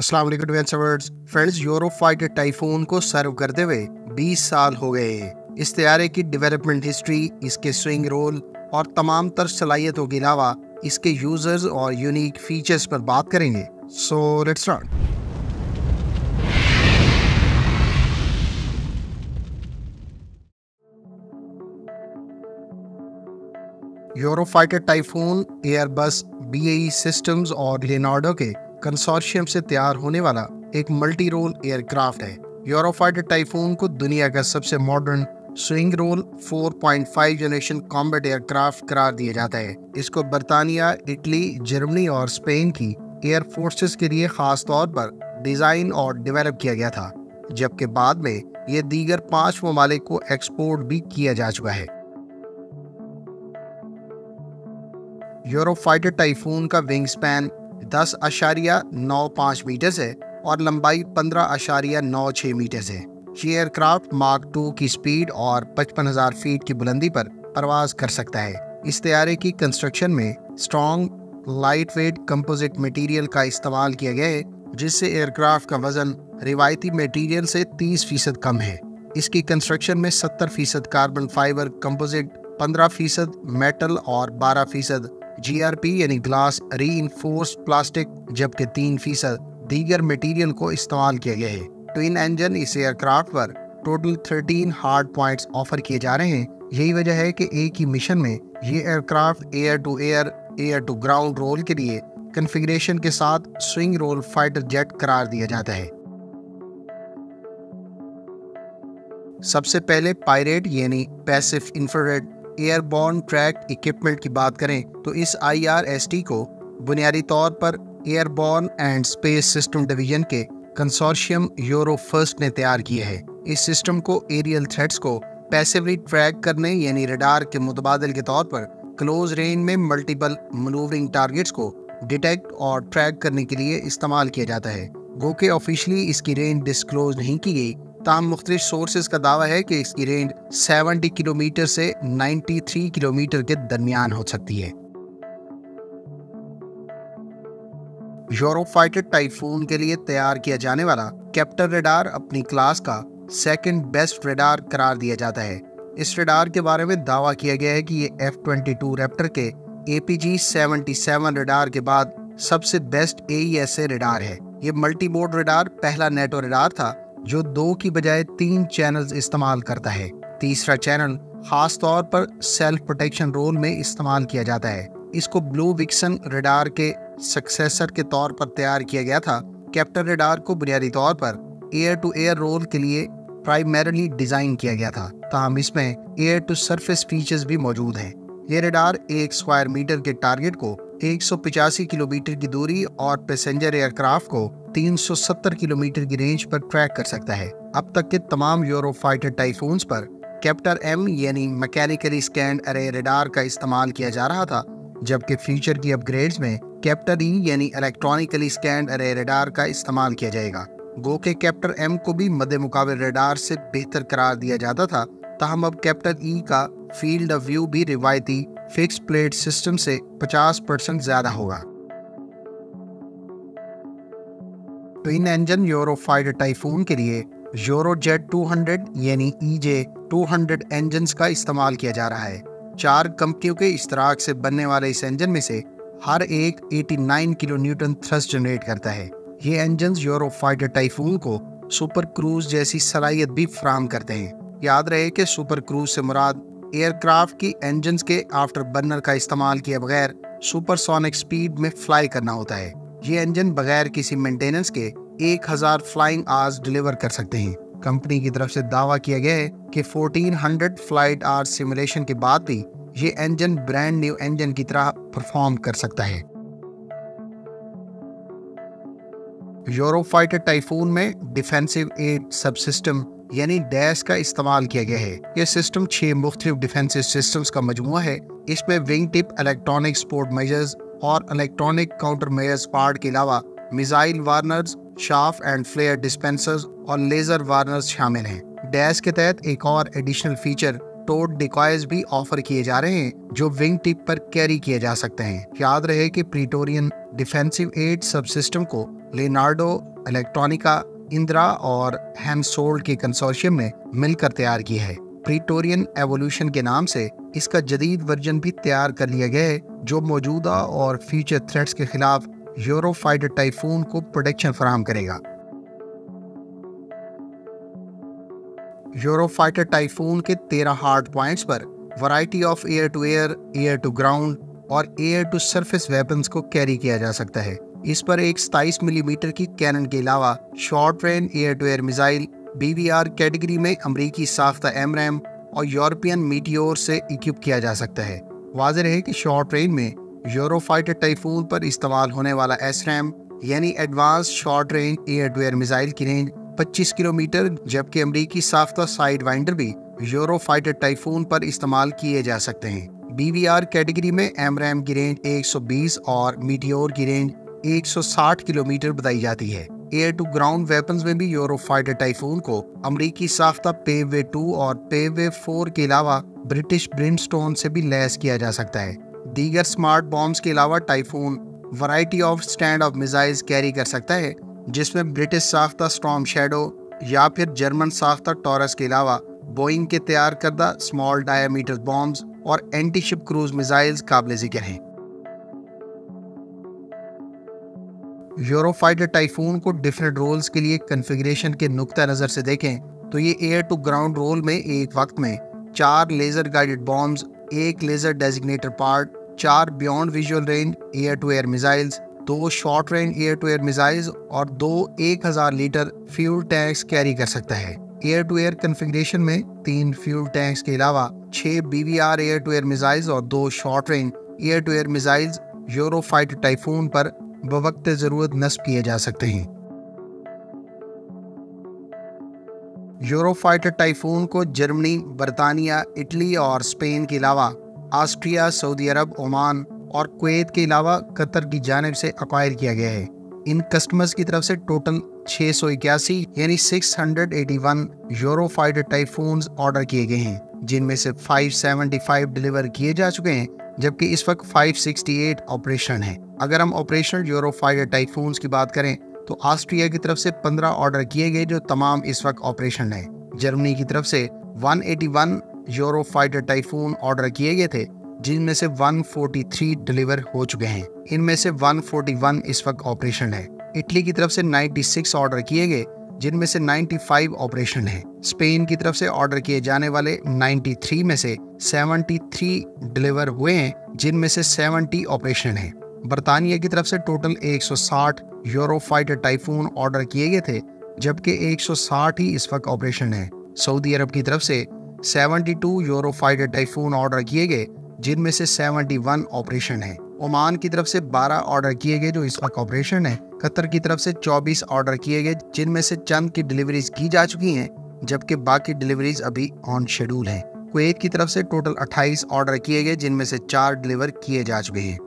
अस्सलाम वालेकुम viewers. Friends, Eurofighter Typhoon को सर्व करते हुए 20 साल हो गए हैं। इस तैयारे की डेवलपमेंट हिस्ट्री, इसके स्विंग रोल और तमाम तर सलाहियतों के अलावा इसके यूजर्स और यूनिक फीचर्स पर बात करेंगे। So let's start. Eurofighter Typhoon Airbus, BAE systems और लियोनार्डो के कंसोर्शियम से तैयार होने वाला एक मल्टी रोल एयरक्राफ्ट है। यूरोफाइटर टाइफून को दुनिया का सबसे modern swing role 4.5 generation combat aircraft करार दिया जाता है। इसको बर्तानिया, इटली, जर्मनी और स्पेन की एयर फोर्सेस के लिए खास तौर पर डिजाइन और डेवलप किया गया था, जबकि बाद में ये दीगर 5 ममालिक को एक्सपोर्ट भी किया जा चुका है। यूरोफाइटर टाइफून का विंग स्पैन 10.95 मीटर है और लंबाई 15.96 मीटर है। ये एयरक्राफ्ट मार्क 2 की स्पीड और 55,000 फीट की बुलंदी पर परवाज कर सकता है। इस तैयारे की कंस्ट्रक्शन में strong light weight composite material का इस्तेमाल किया गया है, जिससे एयरक्राफ्ट का वजन रिवायती मटेरियल से 30% कम है। इसकी कंस्ट्रक्शन में 70% कार्बन फाइबर कंपोजिट, 15% मेटल और 12% GRP यानी ग्लास रीइंफोर्स्ड प्लास्टिक, जबकि 3% दीगर मटेरियल को इस्तेमाल किया गया है। ट्विन इंजन इस एयरक्राफ्ट पर टोटल 13 हार्ड पॉइंट्स ऑफर किए जा रहे हैं। यही वजह है कि एक ही मिशन में ये aircraft air to air to ground role के लिए कॉन्फ़िगरेशन के साथ स्विंग रोल फाइटर जेट करार दिया जाता है। सबसे पहले पायरेट यानी passive infrared airborne track equipment की बात करें तो इस IRST को बुनियादी तौर पर airborne and space system division के कंसोर्शियम यूरो फर्स्ट ने तैयार किया है। इस सिस्टम को एरियल थ्रेट्स को पैसिवली ट्रैक करने यानी रडार के मुतबादिल के तौर पर क्लोज रेंज में मल्टीपल मनूवरिंग टारगेट्स को डिटेक्ट और ट्रैक करने के लिए इस्तेमाल किया जाता है। गो के ऑफिशियली इसकी रेंज डिस्क्लोज नहीं की गई, ताहम मुख्तलिफ सोर्सेज का दावा है कि इसकी रेंज 70 किलोमीटर से 93 किलोमीटर के दरमियान हो सकती है। यूरोफाइटर टाइफून के लिए तैयार किया जाने वाला कैप्टर रडार अपनी क्लास का सेकंड बेस्ट रडार करार दिया जाता है। इस रडार के बारे में दावा किया गया है कि ये F-22 रैप्टर के APG-77 रडार के बाद सबसे बेस्ट AESA रडार है। ये मल्टी मोड रडार पहला नेटो रडार था जो 2 की बजाय 3 चैनल्स इस्तेमाल करता है। तीसरा चैनल खास तौर पर सेल्फ प्रोटेक्शन रोल में इस्तेमाल किया जाता है। इसको ब्लू विक्सन रडार के सक्सेसर के तौर पर तैयार किया गया था। कैप्टर रडार को बुनियादी तौर पर एयर टू एयर रोल के लिए प्राइमरीली डिजाइन किया गया था, ताहम इसमें एयर टू सरफेस फीचर्स भी मौजूद हैं। ये रडार 1 स्क्वायर मीटर के टारगेट को 185 किलोमीटर की दूरी और पैसेंजर एयरक्राफ्ट को 370 किलोमीटर की रेंज पर ट्रैक कर सकता है। अब तक के तमाम यूरोफाइटर टाइफून्स पर कैप्टर M यानी मैकेनिकली स्कैन्ड अरे रडार का इस्तेमाल किया जा रहा था, जबकि फ्यूचर की अपग्रेड्स में कैप्टर E यानी इलेक्ट्रॉनिकली स्कैन्ड अरे रडार का इस्तेमाल किया जाएगा। गो के कैप्टर M को भी मद्दे मुकाबिल रडार से बेहतर करार दिया जाता था, ताहम अब कैप्टर E का फील्ड ऑफ व्यू भी रिवायती फिक्स प्लेट सिस्टम से 50% ज्यादा होगा। ट्विन इंजन यूरोफाइटर टाइफून के लिए यूरोजेट 200 यानी EJ-200 इंजन का इस्तेमाल किया जा रहा है। 4 कंपनियों के इश्तराक से बनने वाले इस इंजन में से हर एक 89 किलो न्यूटन थ्रस्ट जनरेट करता है। ये इंजन यूरोफाइटर टाइफून को सुपर क्रूज जैसी सलाहियत भी फराहम करते हैं। याद रहे कि सुपर क्रूज से मुराद एयरक्राफ्ट की इंजन के आफ्टर बर्नर का इस्तेमाल किए बगैर सुपरसोनिक स्पीड में फ्लाई करना होता है। ये इंजन बगैर किसी मेंटेनेंस के 1000 फ्लाइंग आवर्स डिलीवर कर सकते हैं। कंपनी की तरफ से दावा किया गया है कि 1400 फ्लाइट आवर्स सिमुलेशन के बाद भी ये इंजन ब्रांड न्यू इंजन की तरह परफॉर्म कर सकता है। यूरोफाइटर टाइफून में डिफेंसिव एड सब सिस्टम यानी डैश का इस्तेमाल किया गया है। यह सिस्टम 6 मुख्तलिफ डिफेंसिव सिस्टम्स का मजमुआ है। इसमें wing tip electronic support measures और इलेक्ट्रॉनिक काउंटर मेजर्स पार्ट के अलावा missile warners, sharp and flare dispensers और लेजर वार्नर्स शामिल हैं। डैश के तहत एक और एडिशनल फीचर टोड डिकॉयज भी ऑफर किए जा रहे हैं जो विंग टिप पर कैरी किए जा सकते हैं। याद रहे कि प्रीटोरियन डिफेंसिव एड सब सिस्टम को लियोनार्डो, इलेक्ट्रॉनिका, इंद्रा और हैंसोल्ड के कंसोर्शियम ने मिलकर तैयार की है। प्रीटोरियन एवोल्यूशन के नाम से इसका जदीद वर्जन भी तैयार कर लिया गया है, जो मौजूदा और फ्यूचर थ्रेट्स के खिलाफ यूरोफाइटर टाइफून को प्रोटेक्शन फराहम करेगा। यूरोफाइटर टाइफून के 13 हार्ड पॉइंट्स पर variety of air to air, air to ground और एयर टू सरफेस वेपन्स को कैरी किया जा सकता है। इस पर एक 27 मिलीमीटर की कैनन के अलावा short range air to air missile BVR category में अमरीकी साख्ता AMRAAM और यूरोपियन मीटियोर से इक्विप किया जा सकता है। वाज़ेह है कि शॉर्ट रेंज में यूरोफाइटर टाइफून पर इस्तेमाल होने वाला SRAM यानी advance short range air to air missile की रेंज 25 किलोमीटर, जबकि अमरीकी साख्ता साइड वाइंडर भी यूरोफाइटर टाइफून पर इस्तेमाल किए जा सकते हैं। BVR कैटेगरी में AMRAAM की रेंज 120 और मीटियोर की रेंज 160 किलोमीटर बताई जाती है। एयर टू ग्राउंड वेपन्स में भी यूरोफाइटर टाइफून को अमरीकी साख्ता पेवे 2 और पेवे 4 के अलावा ब्रिटिश ब्रिमस्टोन से भी लैस किया जा सकता है। दीगर स्मार्ट बॉम्ब्स के अलावा typhoon variety of stand of missiles carry कर सकता है, जिसमें ब्रिटिश साख्ता स्टॉर्म शैडो या फिर जर्मन साख्ता टॉरस के अलावा बोइंग के तैयार करदा स्मॉल डायमीटर बॉम्ब्स और एंटी शिप क्रूज मिसाइल्स काबिल जिक्र हैं। यूरोफाइटर टाइफून को डिफरेंट रोल्स के लिए कॉन्फ़िगरेशन के नुक्ता नज़र से देखें तो ये एयर टू ग्राउंड रोल में एक वक्त में 4 laser guided bombs, 1 laser designator part, 4 beyond visual range air to air missiles, 2 short range air to air missiles और 2 1000 लीटर फ्यूल टैंक्स कैरी कर सकता है। एयर टू एयर कॉन्फ़िगरेशन में 3 fuel tanks के अलावा 6 BVR air to air missiles और 2 short range air to air missiles Eurofighter Typhoon पर बवक्त ज़रूरत नस्ब किए जा सकते हैं। यूरोफाइटर टाइफून को जर्मनी, बरतानिया, इटली और स्पेन के अलावा ऑस्ट्रिया, सऊदी अरब, ओमान और कुवैत के अलावा कतर की जानिब से एक्वायर किया गया है। इन कस्टमर्स की तरफ से टोटल 681 यानी 681 यूरोफाइटर टाइफून्स ऑर्डर किए गए हैं, जिनमें से 575 डिलीवर किए जा चुके हैं, जबकि इस वक्त 568 ऑपरेशन है। अगर हम ऑपरेशनल यूरोफाइटर टाइफून्स की बात करें तो ऑस्ट्रिया की तरफ से 15 ऑर्डर किए गए, जो तमाम इस वक्त ऑपरेशन है। जर्मनी की तरफ से 181 यूरोफाइटर टाइफून ऑर्डर किए गए थे, जिनमें से 143 डिलीवर हो चुके हैं। इनमें से 141 इस वक्त ऑपरेशन है। इटली की तरफ से 96 ऑर्डर किए गए, जिनमें से 95 ऑपरेशन है। स्पेन की तरफ से ऑर्डर किए जाने वाले 93 में से 73 डिलीवर हुए हैं, जिनमें से 70 ऑपरेशन है। बरतानिया की तरफ से टोटल 160 यूरोफाइटर टाइफून ऑर्डर किए गए थे, जबकि 160 ही इस वक्त ऑपरेशन है। सऊदी अरब की तरफ से 72 यूरोफाइटर टाइफून ऑर्डर किए गए, जिनमें से 71 ऑपरेशन है। ओमान की तरफ से 12 ऑर्डर किए गए, जो इस वक्त ऑपरेशन है। कतर की तरफ से 24 ऑर्डर किए गए, जिनमें से चंद की डिलीवरीज की जा चुकी हैं, जबकि बाकी डिलीवरीज अभी ऑन शेड्यूल हैं। कुवैत की तरफ से टोटल 28 ऑर्डर किए गए, जिनमें से 4 डिलीवर किए जा चुके हैं।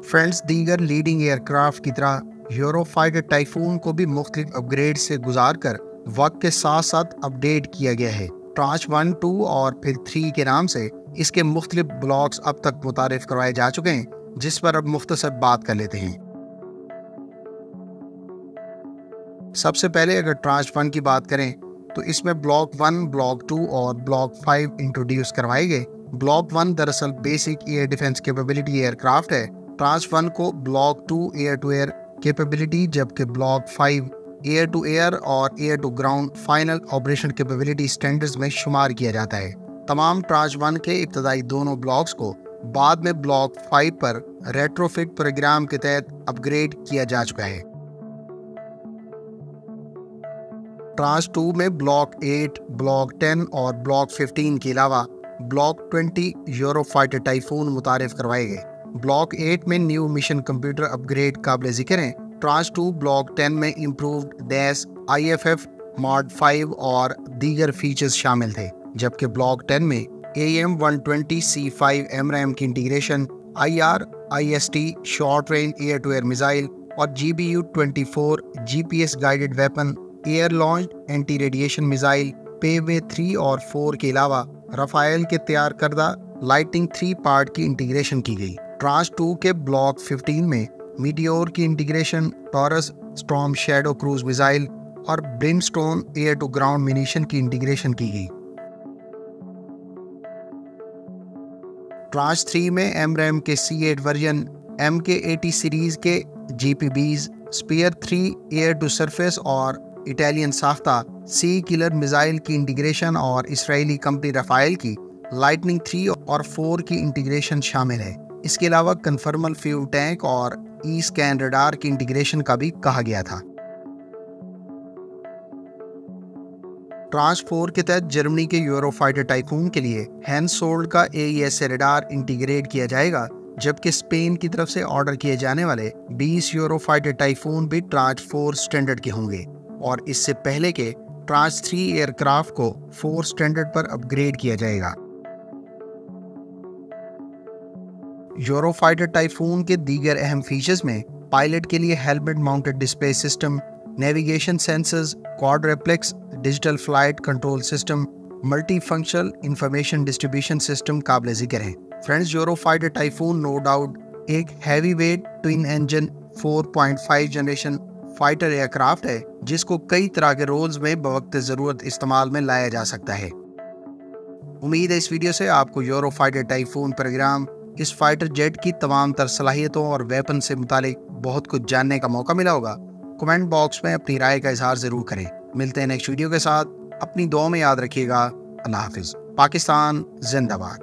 फ्रेंड्स, दीगर लीडिंग एयरक्राफ्ट की तरह यूरोफाइटर टाइफून को भी मुख्तलिफ अपग्रेड से गुजार कर वक्त के साथ साथ अपडेट किया गया है। ट्रांच 1, 2 और फिर 3 के नाम से इसके मुख्तलिफ ब्लॉक्स अब तक मुतारिफ करवाए जा चुके हैं, जिस पर अब मुख्तसर बात कर लेते हैं। सबसे पहले अगर ट्रांच 1 की बात करें तो इसमें ब्लॉक 1, ब्लॉक 2 और ब्लॉक 5 इंट्रोड्यूस करवाए गए। ब्लॉक 1 दरअसल basic air defence capability aircraft है। ट्रांच 1 को block 2 air to air capability, जबकि ब्लॉक 5 एयर टू एयर और air to ground final operation capability standards में शुमार किया जाता है। तमाम ट्रांच 1 के इब्तदाई दोनों ब्लॉक्स को बाद में ब्लॉक 5 पर रेट्रोफिट प्रोग्राम के तहत अपग्रेड किया जा चुका है। ट्रांच 2 में ब्लॉक 8, ब्लॉक 10 और ब्लॉक 15 के अलावा ब्लॉक 20 यूरोफाइटर टाइफून मुतारिफ करवाए गए। ब्लॉक 8 में न्यू मिशन कंप्यूटर अपग्रेड काबिल जिक्र हैं। ट्रांच 2 ब्लॉक 10 में इम्प्रूव्ड डैश, IFF, मॉड 5 और दीगर फीचर्स शामिल थे, जबकि ब्लॉक 10 में AIM-120C5 AMRAAM की integration, IR, IST short range air to air missile और GBU-24 GPS guided weapon, air launched anti radiation missile, Paveway 3 और 4 के अलावा राफेल के तैयार करदा लाइटिंग 3 पार्ट की इंटीग्रेशन की गई। ट्रांच 2 के ब्लॉक 15 में मीटियोर की integration, taurus storm shadow cruise missile और ब्रिमस्टोन एयर टू ग्राउंड मिनिशन की इंटीग्रेशन की गई। ट्रांच 3 में एमरैम के C8 वर्जन, MK80 सीरीज के GPBs, Spear 3 air to surface और इटालियन साफ्ता सी किलर मिसाइल की इंटीग्रेशन और इसराइली कंपनी रफाइल की लाइटनिंग 3 और 4 की इंटीग्रेशन शामिल है। इसके अलावा कन्फर्मल फ्यूल टैंक और ई-स्कैन रडार की इंटीग्रेशन का भी कहा गया था। ट्रांच 4 के तहत जर्मनी के यूरोफाइटर टाइफून के लिए हैंसोल्ड का AESA रडार इंटीग्रेट किया जाएगा, जबकि स्पेन की तरफ से ऑर्डर किए जाने वाले 20 यूरोफाइटर टाइफून भी ट्रांच 4 स्टैंडर्ड के होंगे और इससे पहले के ट्रांच 3 एयरक्राफ्ट को 4 स्टैंडर्ड पर अपग्रेड किया जाएगा। यूरोफाइटर टाइफून के दीगर अहम फीचर्स में पायलट के लिए helmet mounted display system, navigation sensors, quad reflex, digital flight control system, multi functional information distribution system काबिल जिक्र है। Friends, Eurofighter Typhoon no doubt एक heavy weight twin engine 4.5 generation fighter aircraft है, जिसको कई तरह के रोल्स में बवक्त ज़रूरत इस्तेमाल में लाया जा सकता है। उम्मीद है इस वीडियो से आपको यूरोफाइटर टाइफून प्रोग्राम, इस फाइटर जेट की तमाम तर सलाहियतों और वेपन से मुतालिक बहुत कुछ जानने का मौका मिला होगा। कमेंट बॉक्स में अपनी राय का इजहार ज़रूर करें। मिलते हैं नेक्स्ट वीडियो के साथ। अपनी दुआ में याद रखिएगा। अल्लाह हाफिज़। पाकिस्तान जिंदाबाद।